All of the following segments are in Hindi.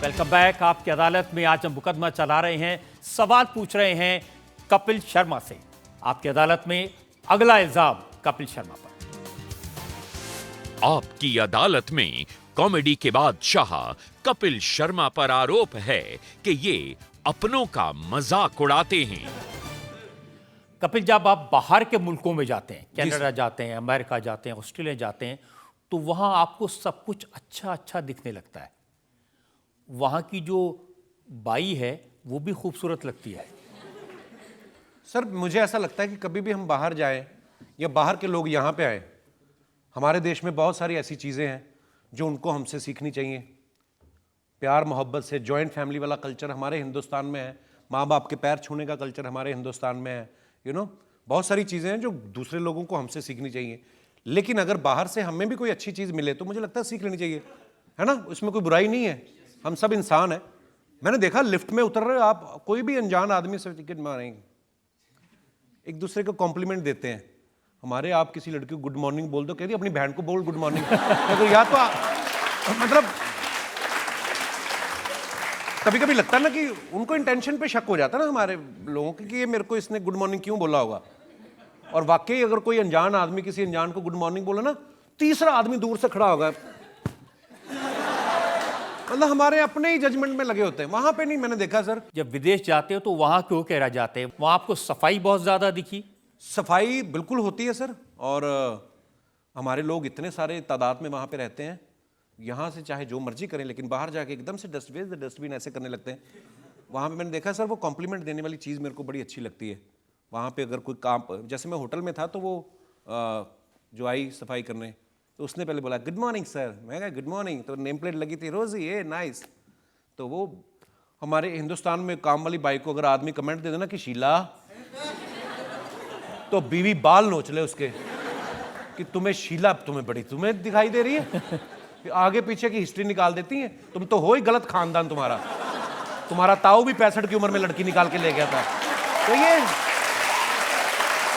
Welcome back. आपकी अदालत में आज हम मुकदमा चला रहे हैं, सवाल पूछ रहे हैं कपिल शर्मा से। आपकी अदालत में अगला इल्जाम कपिल शर्मा पर। आपकी अदालत में कॉमेडी के बादशाह कपिल शर्मा पर आरोप है कि ये अपनों का मजाक उड़ाते हैं। कपिल, जब आप बाहर के मुल्कों में जाते हैं, कनाडा जाते हैं, अमेरिका जाते हैं, ऑस्ट्रेलिया जाते हैं, तो वहां आपको सब कुछ अच्छा अच्छा दिखने लगता है। वहां की जो बाई है वो भी खूबसूरत लगती है। सर, मुझे ऐसा लगता है कि कभी भी हम बाहर जाएं या बाहर के लोग यहाँ पे आए, हमारे देश में बहुत सारी ऐसी चीज़ें हैं जो उनको हमसे सीखनी चाहिए। प्यार मोहब्बत से जॉइंट फैमिली वाला कल्चर हमारे हिंदुस्तान में है, माँ बाप के पैर छूने का कल्चर हमारे हिंदुस्तान में है। बहुत सारी चीज़ें हैं जो दूसरे लोगों को हमसे सीखनी चाहिए। लेकिन अगर बाहर से हमें भी कोई अच्छी चीज़ मिले तो मुझे लगता है सीख लेनी चाहिए, है ना। इसमें कोई बुराई नहीं है, हम सब इंसान हैं। मैंने देखा लिफ्ट में उतर रहे आप, कोई भी अनजान आदमी से टिकट मारेंगे, एक दूसरे को कॉम्प्लीमेंट देते हैं। हमारे आप किसी लड़की को गुड मॉर्निंग बोल दो, कहती अपनी बहन को बोल गुड मॉर्निंग। तो या तो मतलब कभी कभी लगता है ना कि उनको इंटेंशन पे शक हो जाता है ना हमारे लोगों की, कि ये मेरे को इसने गुड मॉर्निंग क्यों बोला होगा। और वाकई अगर कोई अनजान आदमी किसी अनजान को गुड मॉर्निंग बोला ना, तीसरा आदमी दूर से खड़ा होगा, मतलब हमारे अपने ही जजमेंट में लगे होते हैं। वहां पे नहीं, मैंने देखा सर। जब विदेश जाते हो तो वहां क्यों कह रह जाते हैं? वहां आपको सफाई बहुत ज्यादा दिखी? सफाई बिल्कुल होती है सर, और हमारे लोग इतने सारे तादाद में वहाँ पे रहते हैं, यहाँ से चाहे जो मर्जी करें, लेकिन बाहर जाके एकदम से डस्टबिन ऐसे करने लगते हैं। वहाँ पे मैंने देखा सर, वो कॉम्प्लीमेंट देने वाली चीज़ मेरे को बड़ी अच्छी लगती है। वहाँ पे अगर कोई काम, जैसे मैं होटल में था तो वो जो आई सफाई करने, तो उसने पहले बोला गुड मॉर्निंग सर। मैं कहा गुड मॉर्निंग, तो नेम प्लेट लगी थी रोजी, ये नाइस। तो वो हमारे हिंदुस्तान में काम वाली बाई को अगर आदमी कमेंट दे देना कि शीला, तो बीवी बाल नोच ले उसके कि तुम्हें शीला, तुम्हें दिखाई दे रही है। आगे पीछे की हिस्ट्री निकाल देती हैं। तुम तो हो ही गलत खानदान, तुम्हारा ताऊ भी 65 की उम्र में लड़की निकाल के ले गया था। तो ये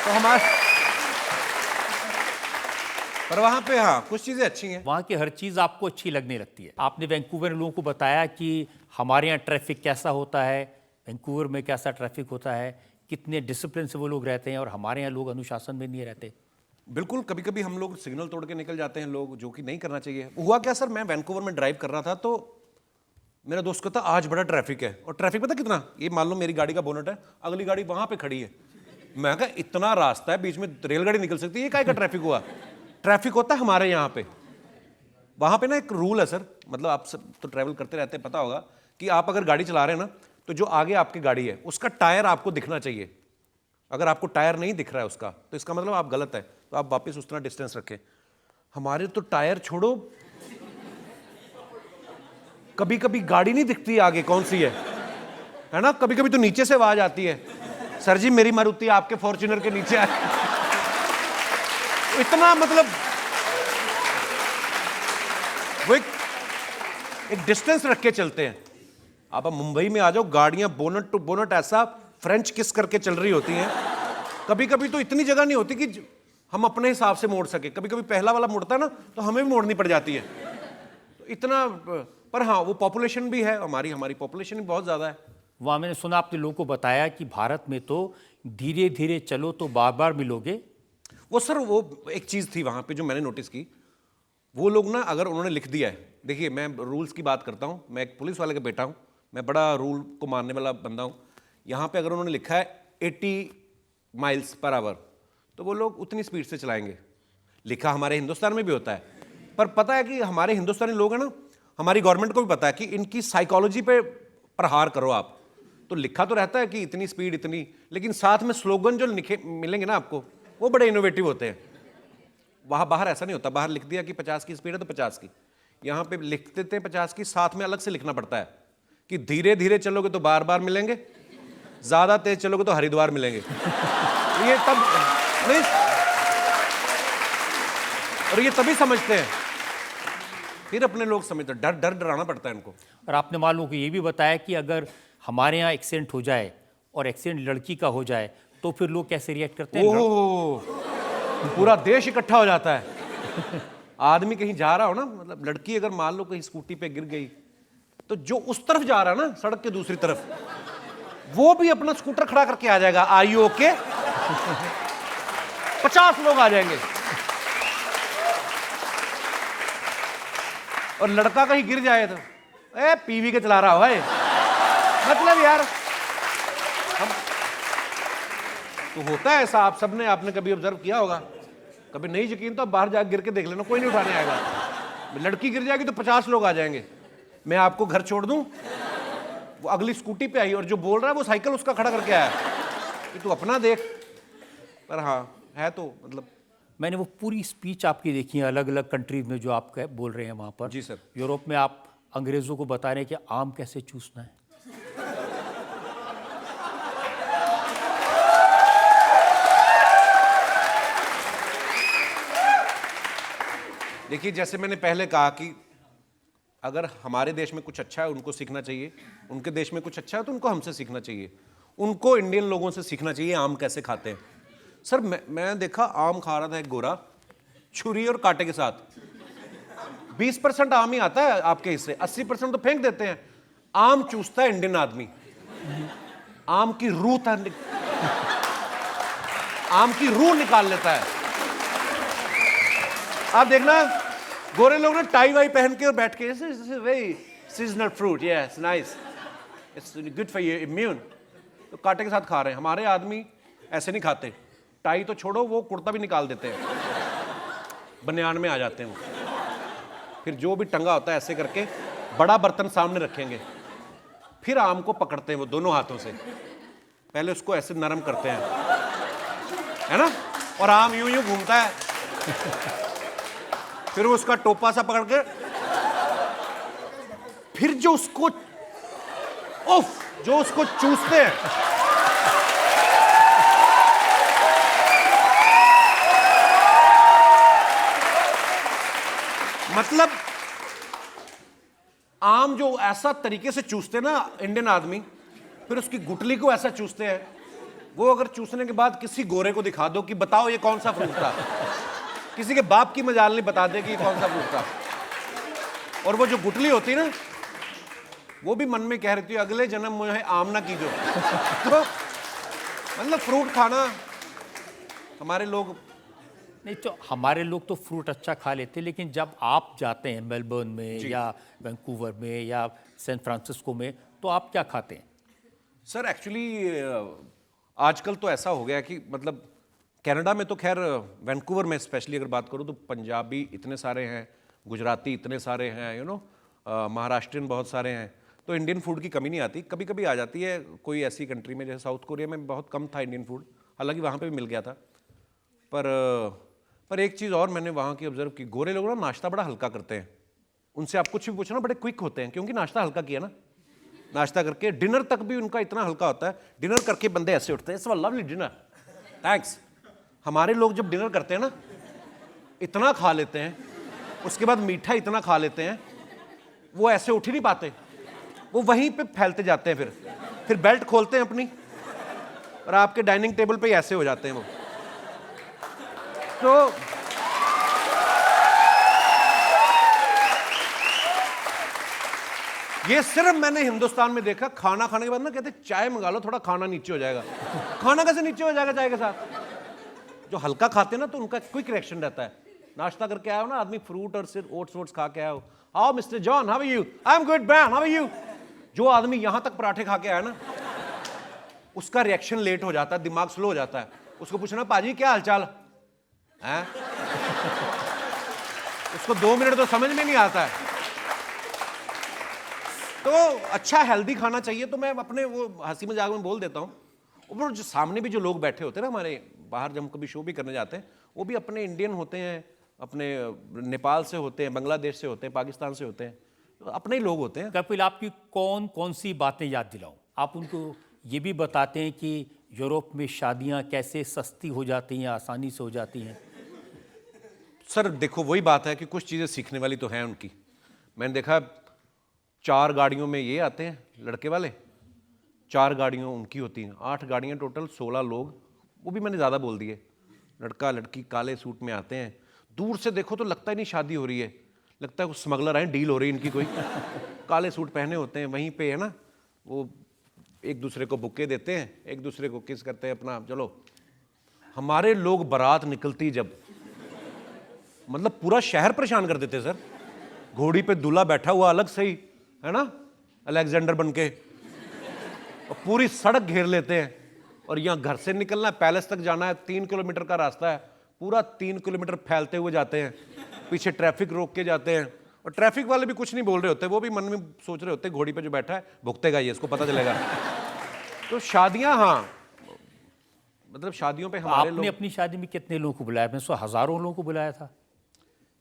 तो हमारे, पर वहां पे हाँ कुछ चीजें अच्छी हैं। वहां की हर चीज आपको अच्छी लगने लगती है। आपने वैंकूवर लोगों को बताया कि हमारे यहाँ ट्रैफिक कैसा होता है, वैंकूवर में कैसा ट्रैफिक होता है, कितने डिसिप्लिन से वो लोग रहते हैं, और हमारे यहाँ लोग अनुशासन में नहीं रहते। बिल्कुल, कभी कभी हम लोग सिग्नल तोड़ के निकल जाते हैं लोग, जो कि नहीं करना चाहिए। हुआ क्या सर, मैं वैंकूवर में ड्राइव कर रहा था, तो मेरा दोस्त कहता आज बड़ा ट्रैफिक है। और ट्रैफिक पता कितना, ये मान लो मेरी गाड़ी का बोनट है, अगली गाड़ी वहां पे खड़ी है। मैं कहा इतना रास्ता है, बीच में रेलगाड़ी निकल सकती है, ये काय का ट्रैफिक हुआ। ट्रैफिक होता है हमारे यहाँ पे। वहां पे ना एक रूल है सर, मतलब आप सब तो ट्रैवल करते रहते हैं, पता होगा कि आप अगर गाड़ी चला रहे हैं ना, तो जो आगे आपकी गाड़ी है उसका टायर आपको दिखना चाहिए। अगर आपको टायर नहीं दिख रहा है उसका, तो इसका मतलब आप गलत है, तो आप वापस उतना डिस्टेंस रखें। हमारे तो टायर छोड़ो, कभी कभी गाड़ी नहीं दिखती आगे कौन सी है ना। कभी कभी तो नीचे से आवाज आती है, सर जी मेरी मारुति आपके फॉर्च्यूनर के नीचे है। इतना मतलब वो एक डिस्टेंस रख के चलते हैं। आप मुंबई में आ जाओ, गाड़ियां बोनट टू बोनट ऐसा फ्रेंच किस करके चल रही होती हैं। कभी कभी तो इतनी जगह नहीं होती कि हम अपने हिसाब से मोड़ सके। कभी कभी पहला वाला मुड़ता है ना, तो हमें भी मोड़नी पड़ जाती है। तो इतना, पर हाँ वो पॉपुलेशन भी है, हमारी पॉपुलेशन भी बहुत ज़्यादा है। वहाँ मैंने सुना आपने लोगों को बताया कि भारत में तो धीरे धीरे चलो तो बार बार मिलोगे। वो सर, वो एक चीज़ थी वहाँ पे जो मैंने नोटिस की। वो लोग ना, अगर उन्होंने लिख दिया है, देखिए मैं रूल्स की बात करता हूँ, मैं एक पुलिस वाले का बेटा हूँ, मैं बड़ा रूल को मानने वाला बंदा हूँ। यहाँ पे अगर उन्होंने लिखा है 80 माइल्स पर आवर, तो वो लोग उतनी स्पीड से चलाएंगे। लिखा हमारे हिंदुस्तान में भी होता है, पर पता है कि हमारे हिंदुस्तानी लोग हैं ना, हमारी गवर्नमेंट को भी पता है कि इनकी साइकोलॉजी पे प्रहार करो आप। तो लिखा तो रहता है कि इतनी स्पीड इतनी, लेकिन साथ में स्लोगन जो लिखे मिलेंगे ना आपको, वो बड़े इनोवेटिव होते हैं। वहाँ बाहर ऐसा नहीं होता, बाहर लिख दिया कि 50 की स्पीड है तो 50 की। यहाँ पे लिख देते हैं 50 की, साथ में अलग से लिखना पड़ता है कि धीरे धीरे चलोगे तो बार बार मिलेंगे, ज्यादा तेज चलोगे तो हरिद्वार मिलेंगे। ये तब नहीं, और ये तभी समझते हैं, फिर अपने लोग समझते, डर डराना पड़ता है इनको। और आपने मालूम को ये भी बताया कि अगर हमारे यहाँ एक्सीडेंट हो जाए और एक्सीडेंट लड़की का हो जाए तो फिर लोग कैसे रिएक्ट करते हैं? ओह, पूरा देश इकट्ठा हो जाता है। आदमी कहीं जा रहा हो ना, मतलब लड़की अगर मान लो कहीं स्कूटी पे गिर गई, तो जो उस तरफ जा रहा है ना, सड़क के दूसरी तरफ, वो भी अपना स्कूटर खड़ा करके आ जाएगा, आई ओके 50 लोग आ जाएंगे। और लड़का कहीं गिर जाए तो पीवी के चला रहा हो है, मतलब यार हम तो होता है ऐसा। आप सबने, आपने कभी ऑब्जर्व किया होगा, कभी नहीं यकीन तो आप बाहर जाकर गिर के देख लेना, कोई नहीं उठाने आएगा। लड़की गिर जाएगी तो 50 लोग आ जाएंगे। मैं आपको घर छोड़ दूं, वो अगली स्कूटी पे आई और जो बोल रहा है वो साइकिल उसका खड़ा करके आया कि तू अपना देख। पर हाँ है तो मतलब मैंने वो पूरी स्पीच आपकी देखी है अलग अलग कंट्रीज में जो आप बोल रहे हैं वहाँ पर। जी सर। यूरोप में आप अंग्रेज़ों को बता रहे हैं कि आम कैसे चूसना है। देखिए, जैसे मैंने पहले कहा कि अगर हमारे देश में कुछ अच्छा है उनको सीखना चाहिए, उनके देश में कुछ अच्छा है तो उनको हमसे सीखना चाहिए। उनको इंडियन लोगों से सीखना चाहिए आम कैसे खाते हैं। सर मैं देखा आम खा रहा था एक गोरा, छुरी और कांटे के साथ। 20% आम ही आता है आपके हिस्से, 80% तो फेंक देते हैं। आम चूसता है इंडियन आदमी, आम की रूह आम की रूह निकाल लेता है। आप देखना गोरे लोग ने टाई वाई पहन के और बैठ के, very seasonal fruit, yes nice, it's good for your immune, तो कांटे के साथ खा रहे हैं। हमारे आदमी ऐसे नहीं खाते, टाई तो छोड़ो वो कुर्ता भी निकाल देते हैं, बनियान में आ जाते हैं वो। फिर जो भी टंगा होता है ऐसे करके बड़ा बर्तन सामने रखेंगे, फिर आम को पकड़ते हैं वो दोनों हाथों से, पहले उसको ऐसे नरम करते हैं, है ना, और आम यूं यूं घूमता है, फिर वो उसका टोपा सा पकड़ के, फिर जो उसको चूसते हैं, मतलब आम जो ऐसा तरीके से चूसते हैं ना इंडियन आदमी, फिर उसकी गुटली को ऐसा चूसते हैं। वो अगर चूसने के बाद किसी गोरे को दिखा दो कि बताओ ये कौन सा फ्रूट था, किसी के बाप की मजाल नहीं बता दे कि कौन सा फ्रूट था। और वो जो गुटली होती ना, वो भी मन में कह रही थी अगले जन्म मुझे आम ना कीजो। तो मतलब फ्रूट खाना हमारे लोग, नहीं तो हमारे लोग तो फ्रूट अच्छा खा लेते हैं, लेकिन जब आप जाते हैं मेलबर्न में या वैंकूवर में या सैन फ्रांसिस्को में, तो आप क्या खाते हैं? सर एक्चुअली आजकल तो ऐसा हो गया कि मतलब कनाडा में तो खैर, वैंकूवर में स्पेशली अगर बात करूँ तो पंजाबी इतने सारे हैं, गुजराती इतने सारे हैं, यू नो, महाराष्ट्रियन बहुत सारे हैं, तो इंडियन फूड की कमी नहीं आती। कभी कभी आ जाती है कोई ऐसी कंट्री में, जैसे साउथ कोरिया में बहुत कम था इंडियन फूड, हालांकि वहाँ पे भी मिल गया था। पर एक चीज़ और मैंने वहाँ की ऑब्जर्व की, गोरे लोग ना नाश्ता बड़ा हल्का करते हैं। उनसे आप कुछ भी पूछो ना, बड़े क्विक होते हैं, क्योंकि नाश्ता हल्का किया ना, नाश्ता करके डिनर तक भी उनका इतना हल्का होता है। डिनर करके बंदे ऐसे उठते हैं, इट्स लवली डिनर, थैंक्स। हमारे लोग जब डिनर करते हैं ना, इतना खा लेते हैं, उसके बाद मीठा इतना खा लेते हैं, वो ऐसे उठ ही नहीं पाते, वो वहीं पे फैलते जाते हैं। फिर बेल्ट खोलते हैं अपनी और आपके डाइनिंग टेबल पे ही ऐसे हो जाते हैं वो। तो ये सिर्फ मैंने हिंदुस्तान में देखा, खाना खाने के बाद ना कहते चाय मंगा लो, थोड़ा खाना नीचे हो जाएगा। खाना कैसे नीचे हो जाएगा चाय के साथ? जो हल्का खाते हैं ना तो उनका क्विक रिएक्शन रहता है। नाश्ता करके आया हो ना आदमी, फ्रूट और सिर्फ ओट्स खा के आया हो, how mister John, how are you? I am good man, how are you? जो आदमी यहां तक पराठे खा के आया ना, उसका रिएक्शन लेट हो जाता है, दिमाग स्लो हो जाता है। उसको पूछना पाजी क्या हालचाल है, उसको 2 मिनट तो समझ में नहीं आता है। तो अच्छा हेल्दी खाना चाहिए, तो मैं अपने वो हंसी मजाक में बोल देता हूँ। और जो सामने भी जो लोग बैठे होते हैं ना हमारे, बाहर जब हम कभी शो भी करने जाते हैं, वो भी अपने इंडियन होते हैं, अपने नेपाल से होते हैं, बांग्लादेश से होते हैं, पाकिस्तान से होते हैं, तो अपने ही लोग होते हैं। कपिल, आपकी कौन कौन सी बातें याद दिलाऊं? आप उनको ये भी बताते हैं कि यूरोप में शादियां कैसे सस्ती हो जाती हैं, आसानी से हो जाती हैं। सर देखो, वही बात है कि कुछ चीज़ें सीखने वाली तो हैं उनकी। मैंने देखा 4 गाड़ियों में ये आते हैं लड़के वाले, 4 गाड़ियों उनकी होती हैं, 8 गाड़ियाँ टोटल, 16 लोग, वो भी मैंने ज़्यादा बोल दिए। लड़का लड़की काले सूट में आते हैं, दूर से देखो तो लगता ही नहीं शादी हो रही है, लगता है कुछ स्मगलर आए, डील हो रही है इनकी कोई। काले सूट पहने होते हैं, वहीं पे है ना वो एक दूसरे को बुक्के देते हैं, एक दूसरे को किस करते हैं अपना। चलो, हमारे लोग बारात निकलती जब, मतलब पूरा शहर परेशान कर देते सर। घोड़ी पे दूल्हा बैठा हुआ अलग से ही, है ना, अलेक्जेंडर बन के, और पूरी सड़क घेर लेते हैं। और यहाँ घर से निकलना है, पैलेस तक जाना है, 3 किलोमीटर का रास्ता है, पूरा 3 किलोमीटर फैलते हुए जाते हैं, पीछे ट्रैफिक रोक के जाते हैं। और ट्रैफिक वाले भी कुछ नहीं बोल रहे होते, वो भी मन में सोच रहे होते घोड़ी पे जो बैठा है भुगतेगा ये, इसको पता चलेगा। तो शादियां, हाँ, मतलब शादियों पे हमारे आपने लोग, अपनी शादी में कितने लोगों को बुलाया? मैं हजारों लोगों को बुलाया था।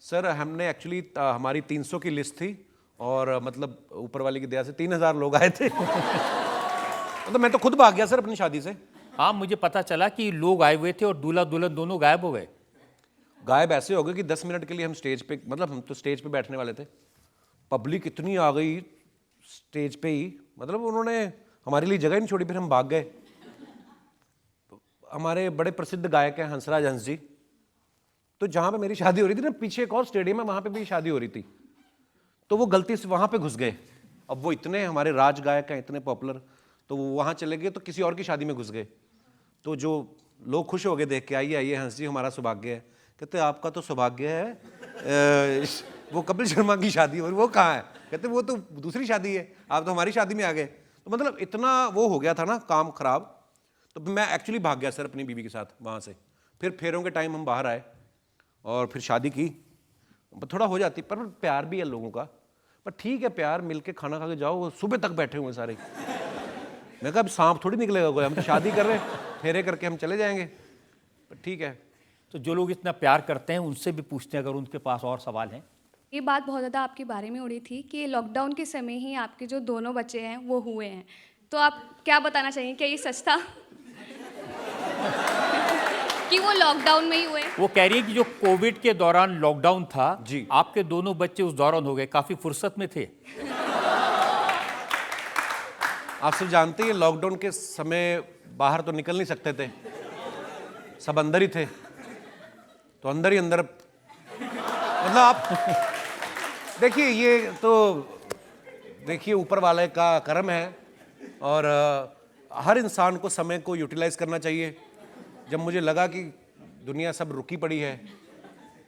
सर हमने एक्चुअली हमारी 300 की लिस्ट थी, और मतलब ऊपर वाले की दया से 3000 लोग आए थे। मतलब मैं तो खुद भाग गया सर अपनी शादी से। हाँ, मुझे पता चला कि लोग आए हुए थे और दूल्हा दुल्हन दोनों गायब हो गए। गायब ऐसे हो गए कि 10 मिनट के लिए हम स्टेज पे, मतलब हम तो स्टेज पे बैठने वाले थे, पब्लिक इतनी आ गई स्टेज पे ही, मतलब उन्होंने हमारे लिए जगह ही नहीं छोड़ी, फिर हम भाग गए। हमारे बड़े प्रसिद्ध गायक हैं हंसराज हंस जी, तो जहाँ पे मेरी शादी हो रही थी ना, पीछे एक और स्टेडियम है, वहाँ पे भी शादी हो रही थी, तो वो गलती से वहाँ पे घुस गए। अब वो इतने हमारे राज गायक हैं, इतने पॉपुलर, तो वो वहाँ चले गए, तो किसी और की शादी में घुस गए। तो जो लोग खुश हो गए देख के, आइए आइए हंस जी, हमारा सौभाग्य है। कहते आपका तो सौभाग्य है, वो कपिल शर्मा की शादी, और वो कहाँ है? कहते वो तो दूसरी शादी है, आप तो हमारी शादी में आ गए। तो मतलब इतना वो हो गया था ना काम खराब। तो मैं एक्चुअली भाग गया सर अपनी बीवी के साथ वहाँ से। फिर फेरों के टाइम हम बाहर आए और फिर शादी की। थोड़ा हो जाती, पर प्यार भी है लोगों का, पर ठीक है, प्यार मिलके खाना खा के जाओ। वो सुबह तक बैठे हुए सारे। मैं कहा अब सांप थोड़ी निकलेगा कोई, हम तो शादी कर रहे हैं, फेरे करके हम चले जाएंगे, पर ठीक है। तो जो लोग इतना प्यार करते हैं उनसे भी पूछते हैं अगर उनके पास और सवाल हैं। ये बात बहुत ज़्यादा आपके बारे में उड़ी थी कि लॉकडाउन के समय ही आपके जो दोनों बच्चे हैं वो हुए हैं, तो आप क्या बताना चाहिए, क्या ये सच था? कि वो लॉकडाउन में ही हुए? वो कह रही है कि जो कोविड के दौरान लॉकडाउन था जी, आपके दोनों बच्चे उस दौरान हो गए, काफी फुर्सत में थे। आप सब जानते हैं लॉकडाउन के समय बाहर तो निकल नहीं सकते थे, सब अंदर ही थे, तो अंदर ही अंदर, मतलब आप देखिए, ये तो देखिए ऊपर वाले का करम है। और हर इंसान को समय को यूटिलाइज करना चाहिए। जब मुझे लगा कि दुनिया सब रुकी पड़ी है,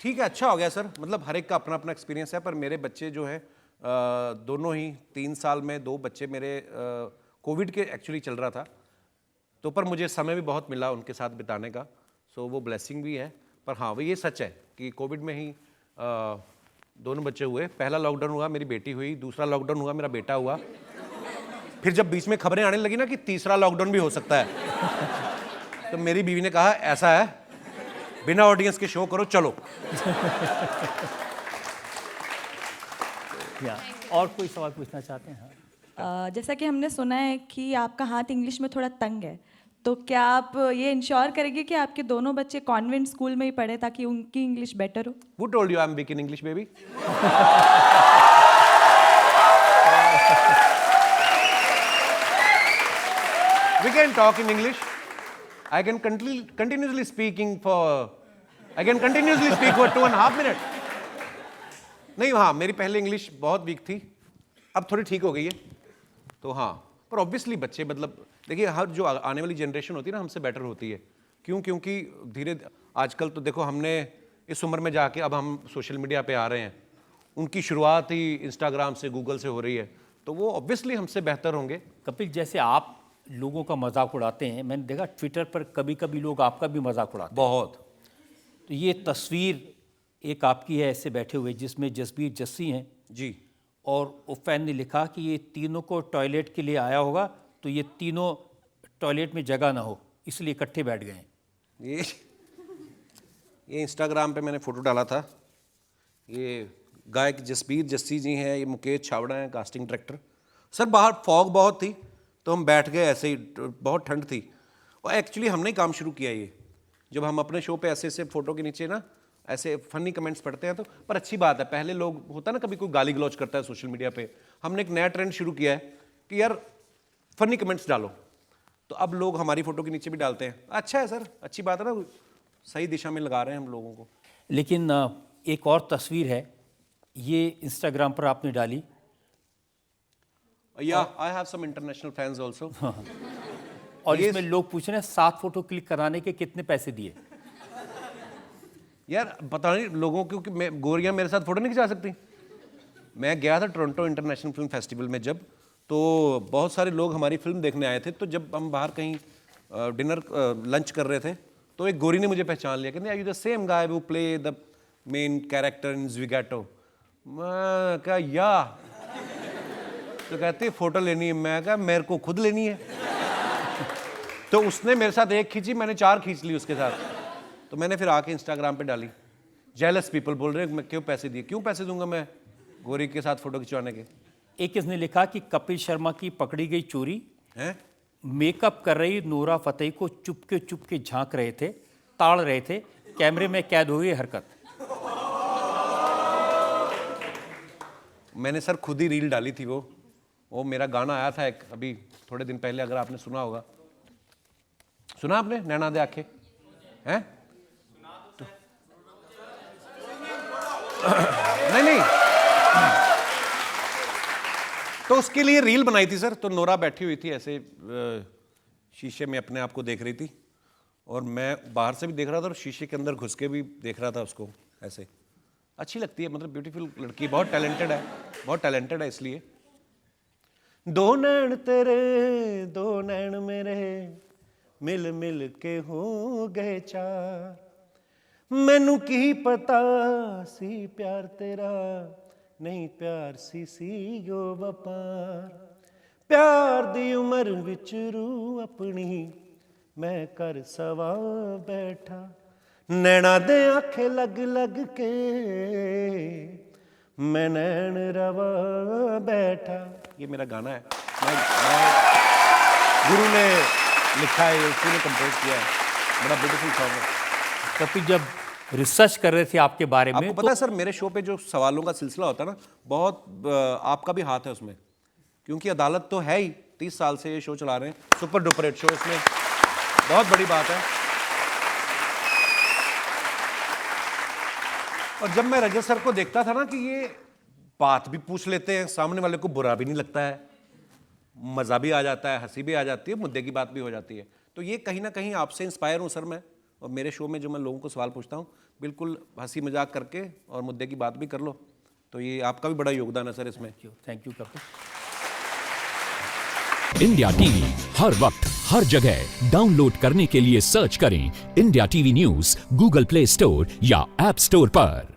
ठीक है, अच्छा हो गया सर, मतलब हर एक का अपना अपना एक्सपीरियंस है। पर मेरे बच्चे जो हैं दोनों ही 3 साल में 2 बच्चे मेरे, कोविड के एक्चुअली चल रहा था, तो पर मुझे समय भी बहुत मिला उनके साथ बिताने का, सो वो ब्लेसिंग भी है। पर हाँ, वो ये सच है कि कोविड में ही दोनों बच्चे हुए। पहला लॉकडाउन हुआ मेरी बेटी हुई, दूसरा लॉकडाउन हुआ मेरा बेटा हुआ। फिर जब बीच में खबरें आने लगी ना कि तीसरा लॉकडाउन भी हो सकता है, तो मेरी बीवी ने कहा ऐसा है, बिना ऑडियंस के शो करो, चलो। और कोई सवाल पूछना चाहते हैं? हाँ। जैसा कि हमने सुना है कि आपका हाथ इंग्लिश में थोड़ा तंग है, तो क्या आप ये इंश्योर करेंगे कि आपके दोनों बच्चे कॉन्वेंट स्कूल में ही पढ़े ताकि उनकी इंग्लिश बेटर हो? Who told you I'm weak in English, baby? We can talk in English. I can continuously speak for 2.5 minutes. नहीं, हाँ, मेरी पहले इंग्लिश बहुत वीक थी, अब थोड़ी ठीक हो गई है। तो हाँ, पर ऑब्वियसली बच्चे, मतलब देखिए, हर जो आने वाली जनरेशन होती है ना, हमसे बेटर होती है। क्यों? क्योंकि धीरे आजकल तो देखो, हमने इस उम्र में जाके अब हम सोशल मीडिया पे आ रहे हैं, उनकी शुरुआत ही इंस्टाग्राम से, गूगल से हो रही है, तो वो ऑब्वियसली हमसे बेहतर होंगे। कपिल, जैसे आप लोगों का मजाक उड़ाते हैं, मैंने देखा ट्विटर पर कभी कभी लोग आपका भी मजाक उड़ाते हैं बहुत। तो ये तस्वीर एक आपकी है ऐसे बैठे हुए, जिसमें जसबीर जस्सी हैं जी, और उफैन ने लिखा कि ये तीनों को टॉयलेट के लिए आया होगा, तो ये तीनों टॉयलेट में जगह ना हो इसलिए इकट्ठे बैठ गए हैं। ये इंस्टाग्राम पे मैंने फ़ोटो डाला था। ये गायक जसबीर जस्सी जी हैं, ये मुकेश छावड़ा हैं, कास्टिंग डायरेक्टर। सर बाहर फॉग बहुत थी, तो हम बैठ गए ऐसे ही, बहुत ठंड थी। और एक्चुअली हमने ही काम शुरू किया ये, जब हम अपने शो पे ऐसे ऐसे फ़ोटो के नीचे ना ऐसे फनी कमेंट्स पढ़ते हैं, तो पर अच्छी बात है। पहले लोग, होता ना कभी कोई गाली गलौज करता है सोशल मीडिया पे, हमने एक नया ट्रेंड शुरू किया है कि यार फनी कमेंट्स डालो, तो अब लोग हमारी फ़ोटो के नीचे भी डालते हैं। अच्छा है सर, अच्छी बात है ना, सही दिशा में लगा रहे हैं हम लोगों को। लेकिन एक और तस्वीर है ये इंस्टाग्राम पर आपने डाली, या I have some international fans also. और ये- इसमें लोग पूछ रहे हैं 7 फोटो क्लिक कराने के कितने पैसे दिए? यार पता नहीं लोगों को कि मैं गोरियां मेरे साथ फोटो नहीं खिंचा सकती। मैं गया था टोरंटो इंटरनेशनल फिल्म फेस्टिवल में जब, तो बहुत सारे लोग हमारी फिल्म देखने आए थे। तो जब हम बाहर कहीं डिनर लंच कर रहे थे तो एक गोरी ने मुझे पहचान लिया, कहते are you the same guy who play the main character in Zwigato. मैं कहा या, तो कहती फोटो लेनी है। मैं कहा मेरे को खुद लेनी है। तो उसने मेरे साथ एक खींची, मैंने 4 खींच ली उसके साथ। तो मैंने फिर आके इंस्टाग्राम पे डाली। जेलस पीपल बोल रहे हैं मैं क्यों पैसे दिए, क्यों पैसे दूंगा मैं गोरी के साथ फोटो खिंचवाने के। एक इसने लिखा कि कपिल शर्मा की पकड़ी गई चोरी, हैं? मेकअप कर रही नूरा फतेही को चुपके झांक रहे थे, ताड़ रहे थे, कैमरे में कैद हुई हरकत। मैंने सर खुद ही रील डाली थी। वो मेरा गाना आया था एक अभी थोड़े दिन पहले, अगर आपने सुना होगा। सुना आपने नैना दे आखे हैं? नहीं तो उसके लिए रील बनाई थी सर। तो नोरा बैठी हुई थी ऐसे शीशे में अपने आप को देख रही थी, और मैं बाहर से भी देख रहा था और शीशे के अंदर घुस के भी देख रहा था उसको। ऐसे अच्छी लगती है, मतलब ब्यूटीफुल लड़की, बहुत टैलेंटेड है इसलिए। दो नैन तेरे दो नैन मेरे मिल मिल के हो गए चार, मैनू की पता सी प्यार तेरा नहीं प्यार सी यो वपार, प्यार दी उमर विच रू अपनी मैं कर सवा बैठा, नैना दे आखे लग लग के मैं नैन रवा बैठा। ये मेरा गाना है, मैं गुरु ने लिखा है, उसी ने कंपोज किया है, बड़ा ब्यूटीफुल सॉन्ग है। कपिल जब रिसर्च कर रहे थे आपके बारे में, आपको पता है सर मेरे शो पे जो सवालों का सिलसिला होता है ना, बहुत आपका भी हाथ है उसमें, क्योंकि अदालत तो है ही, 30 साल से ये शो चला रहे हैं, सुपर डुपर हिट शो, इसमें बहुत बड़ी बात है। और जब मैं रजत सर को देखता था ना कि ये बात भी पूछ लेते हैं, सामने वाले को बुरा भी नहीं लगता है, मज़ा भी आ जाता है, हंसी भी आ जाती है, मुद्दे की बात भी हो जाती है। तो ये कहीं ना कहीं आपसे इंस्पायर हूँ सर मैं, और मेरे शो में जो मैं लोगों को सवाल पूछता हूँ बिल्कुल हंसी मजाक करके और मुद्दे की बात भी कर लो, तो ये आपका भी बड़ा योगदान है सर इसमें। Thank you Kapil. India TV हर वक्त हर जगह डाउनलोड करने के लिए सर्च करें India TV news Google play store या ऐप स्टोर पर।